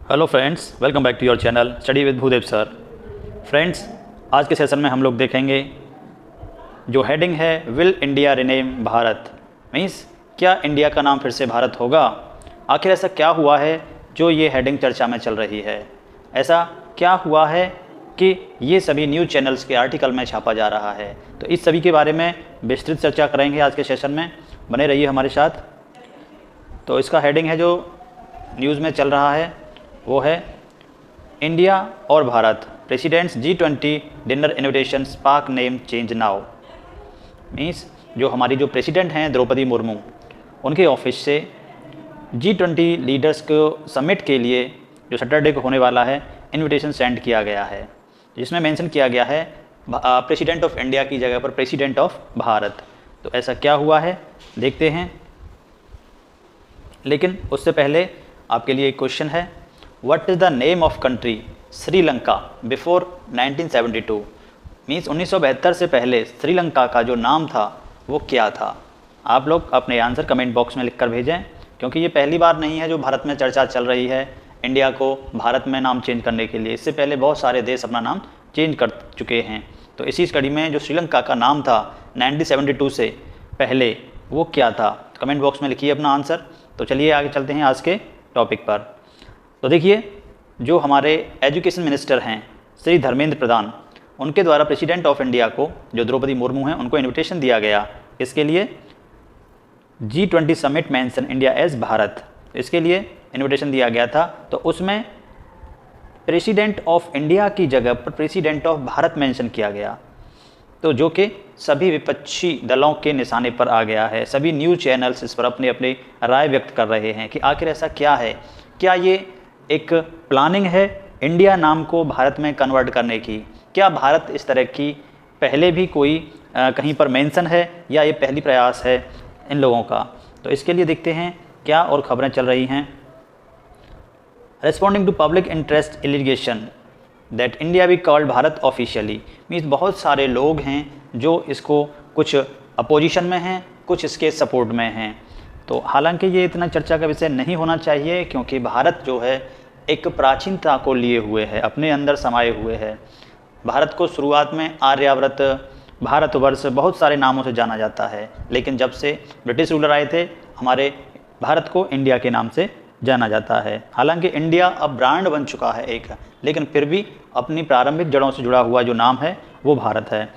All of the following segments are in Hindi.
Hello friends, welcome back to your channel study with Bhudev sir. Friends, आज के सेशन में हम लोग देखेंगे जो हेडिंग है will India rename Bharat. Means क्या इंडिया का नाम फिर से भारत होगा। आखिर ऐसा क्या हुआ है जो ये हेडिंग चर्चा में चल रही है। ऐसा क्या हुआ है कि ये सभी न्यूज़ चैनल्स के आर्टिकल में छापा जा रहा है। तो इस सभी के बारे में विस्तृत चर्चा करेंगे आज के सेशन में। बने रहिए हमारे साथ। तो इसका हेडिंग है जो न्यूज़ में चल रहा है वो है इंडिया और Bharat presidents G20 dinner invitation spark name change now. Means जो हमारी जो प्रेसिडेंट हैं द्रौपदी मुर्मू, उनके ऑफिस से G20 लीडर्स को समिट के लिए जो सैटरडे को होने वाला है इन्विटेशन सेंड किया गया है, जिसमें मेंशन किया गया है प्रेसिडेंट ऑफ इंडिया की जगह पर प्रेसिडेंट ऑफ भारत। तो ऐसा क्या हुआ है देखते हैं। लेकिन उससे पहले आपके लिए एक क्वेश्चन है, what is the name of country Sri Lanka before 1972। Means 1972 से पहले श्रीलंका का जो नाम था वो क्या था। आप लोग अपने आंसर कमेंट बॉक्स में लिखकर भेजें, क्योंकि ये पहली बार नहीं है जो भारत में चर्चा चल रही है इंडिया को भारत में नाम चेंज करने के लिए। इससे पहले बहुत सारे देश अपना नाम चेंज कर चुके हैं। तो इसी स्टडी में जो श्रीलंका का नाम था 1972 से पहले वो क्या था, कमेंट बॉक्स में लिखिए अपना आंसर। तो चलिए आगे चलते हैं आज के टॉपिक पर। तो देखिए, जो हमारे एजुकेशन मिनिस्टर हैं श्री धर्मेंद्र प्रधान, उनके द्वारा प्रेसिडेंट ऑफ इंडिया को जो द्रौपदी मुर्मू हैं उनको इनविटेशन दिया गया। इसके लिए G20 summit mention India as Bharat, इसके लिए इनविटेशन दिया गया था। तो उसमें प्रेसिडेंट ऑफ इंडिया की जगह पर प्रेसिडेंट ऑफ भारत मेंशन किया गया। तो जो कि सभी विपक्षी दलों के निशाने पर आ गया है। सभी न्यूज़ चैनल्स इस पर अपनी अपनी राय व्यक्त कर रहे हैं कि आखिर ऐसा क्या है। क्या ये एक प्लानिंग है इंडिया नाम को भारत में कन्वर्ट करने की? क्या भारत इस तरह की पहले भी कोई कहीं पर मेंशन है या ये पहली प्रयास है इन लोगों का? तो इसके लिए देखते हैं क्या और खबरें चल रही हैं। Responding to public interest allegation that India be called Bharat officially. Means बहुत सारे लोग हैं जो इसको कुछ अपोजिशन में हैं, कुछ इसके सपोर्ट में हैं। तो हालांकि ये इतना चर्चा का विषय नहीं होना चाहिए, क्योंकि भारत जो है एक प्राचीनता को लिए हुए है, अपने अंदर समाये हुए है। भारत को शुरुआत में आर्यावर्त, भारतवर्ष बहुत सारे नामों से जाना जाता है, लेकिन जब से ब्रिटिश रूलर आए थे हमारे भारत को इंडिया के नाम से जाना जाता है। हालांकि इंडिया अब ब्रांड बन चुका है एक, लेकिन फिर भी अपनी प्रारंभिक जड़ों से जुड़ा हुआ जो नाम है वो भारत है।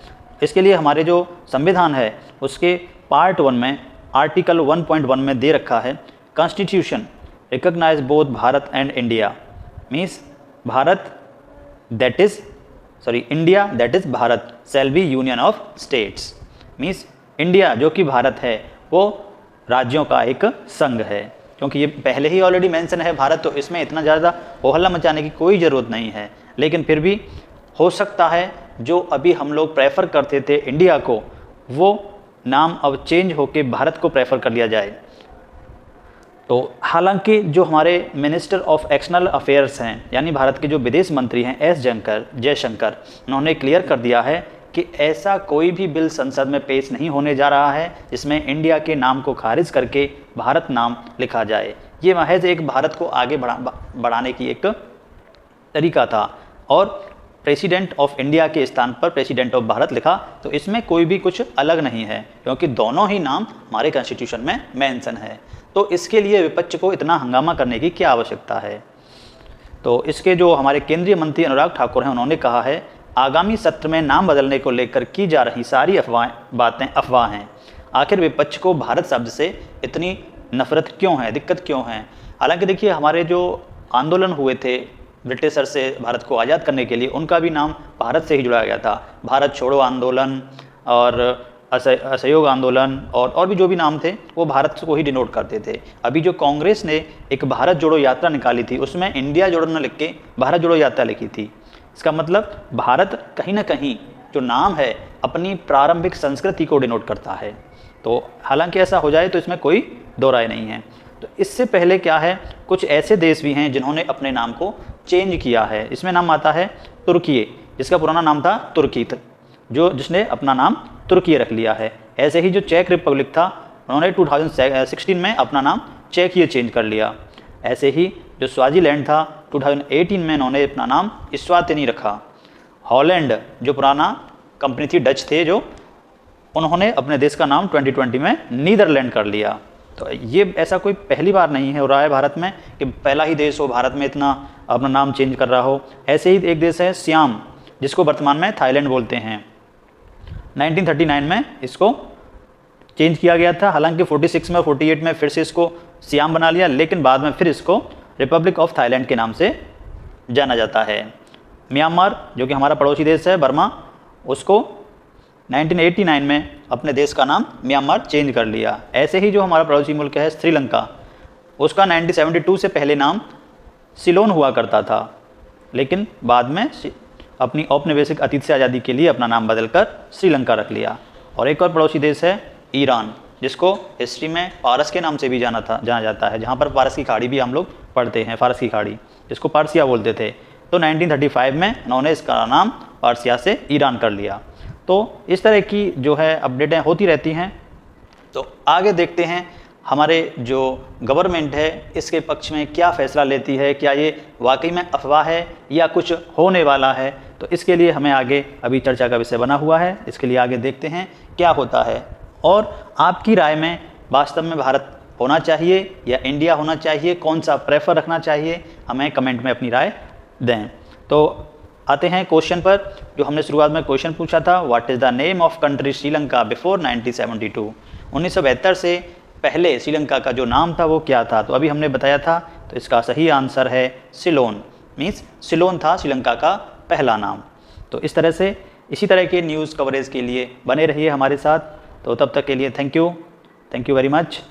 इसके लिए हमारे जो संविधान है उसके पार्ट 1 में आर्टिकल 1.1 में दे रखा है, constitution recognise both Bharat and India. Means India that is Bharat shall be union of states. Means India जो कि भारत है वो राज्यों का एक संघ है। क्योंकि ये पहले ही ऑलरेडी मेंशन है भारत, तो इसमें इतना ज़्यादा हो हल्ला मचाने की कोई ज़रूरत नहीं है। लेकिन फिर भी हो सकता है जो अभी हम लोग प्रेफर करते थे इंडिया को, वो नाम अब चेंज होके भारत को प्रेफर कर लिया जाए। तो हालांकि जो हमारे मिनिस्टर ऑफ एक्सटर्नल अफेयर्स हैं, यानी भारत के जो विदेश मंत्री हैं एस जयशंकर, उन्होंने क्लियर कर दिया है कि ऐसा कोई भी बिल संसद में पेश नहीं होने जा रहा है जिसमें इंडिया के नाम को खारिज करके भारत नाम लिखा जाए। ये महज एक भारत को आगे बढ़ाने की एक तरीका था, और प्रेसिडेंट ऑफ इंडिया के स्थान पर प्रेसिडेंट ऑफ भारत लिखा। तो इसमें कोई भी कुछ अलग नहीं है, क्योंकि दोनों ही नाम हमारे कॉन्स्टिट्यूशन में मेंशन है। तो इसके लिए विपक्ष को इतना हंगामा करने की क्या आवश्यकता है। तो इसके जो हमारे केंद्रीय मंत्री अनुराग ठाकुर हैं, उन्होंने कहा है आगामी सत्र में नाम बदलने को लेकर की जा रही सारी अफवाह हैं। आखिर विपक्ष को भारत शब्द से इतनी नफरत क्यों है, दिक्कत क्यों है? हालांकि देखिए, हमारे जो आंदोलन हुए थे ब्रिटिशर से भारत को आज़ाद करने के लिए, उनका भी नाम भारत से ही जुड़ा गया था। भारत छोड़ो आंदोलन और असहयोग आंदोलन और भी जो भी नाम थे वो भारत को ही डिनोट करते थे। अभी जो कांग्रेस ने एक भारत जोड़ो यात्रा निकाली थी, उसमें इंडिया जोड़ो न लिख के भारत जोड़ो यात्रा लिखी थी। इसका मतलब भारत कहीं ना कहीं जो नाम है अपनी प्रारंभिक संस्कृति को डिनोट करता है। तो हालांकि ऐसा हो जाए तो इसमें कोई दो राय नहीं है। तो इससे पहले क्या है, कुछ ऐसे देश भी हैं जिन्होंने अपने नाम को चेंज किया है। इसमें नाम आता है तुर्की, जिसका पुराना नाम था तुर्की, जिसने अपना नाम तुर्की रख लिया है। ऐसे ही जो चेक रिपब्लिक था, उन्होंने 2016 में अपना नाम चेकिया चेंज कर लिया। ऐसे ही जो स्वाजीलैंड था 2018 में इन्होंने अपना नाम इस्वातिनी रखा। हॉलैंड जो पुराना कंपनी थी, डच थे जो, उन्होंने अपने देश का नाम 2020 में नीदरलैंड कर लिया। तो ये ऐसा कोई पहली बार नहीं है हो रहा है भारत में कि पहला ही देश हो भारत में इतना अपना नाम चेंज कर रहा हो। ऐसे ही एक देश है सियाम, जिसको वर्तमान में थाईलैंड बोलते हैं। 1939 में इसको चेंज किया गया था, हालांकि 46 में 48 में फिर से इसको सियाम बना लिया, लेकिन बाद में फिर इसको रिपब्लिक ऑफ थाईलैंड के नाम से जाना जाता है। म्यांमार जो कि हमारा पड़ोसी देश है, बर्मा, उसको 1989 में अपने देश का नाम म्यांमार चेंज कर लिया। ऐसे ही जो हमारा पड़ोसी मुल्क है श्रीलंका, उसका 1972 से पहले नाम सिलोन हुआ करता था, लेकिन बाद में अपनी औपनिवेशिक अतीत से आज़ादी के लिए अपना नाम बदलकर श्रीलंका रख लिया। और एक और पड़ोसी देश है ईरान, जिसको हिस्ट्री में पारस के नाम से भी जाना जाता है, जहाँ पर पारस की खाड़ी भी हम लोग पढ़ते हैं, फारस की खाड़ी, जिसको पारसिया बोलते थे। तो 1935 में उन्होंने इसका नाम पारसिया से ईरान कर लिया। तो इस तरह की जो है अपडेटें होती रहती हैं। तो आगे देखते हैं हमारे जो गवर्नमेंट है इसके पक्ष में क्या फ़ैसला लेती है, क्या ये वाकई में अफवाह है या कुछ होने वाला है। तो इसके लिए हमें आगे अभी चर्चा का विषय बना हुआ है, इसके लिए आगे देखते हैं क्या होता है। और आपकी राय में वास्तव में भारत होना चाहिए या इंडिया होना चाहिए, कौन सा प्रेफर रखना चाहिए, हमें कमेंट में अपनी राय दें। तो आते हैं क्वेश्चन पर, जो हमने शुरुआत में क्वेश्चन पूछा था, what is the name of country Sri Lanka before 1972। 1972 से पहले श्रीलंका का जो नाम था वो क्या था। तो अभी हमने बताया था, तो इसका सही आंसर है सिलोन, मीन्स सिलोन था श्रीलंका का पहला नाम। तो इस तरह से इसी तरह के न्यूज़ कवरेज के लिए बने रहिए हमारे साथ। तो तब तक के लिए थैंक यू वेरी मच।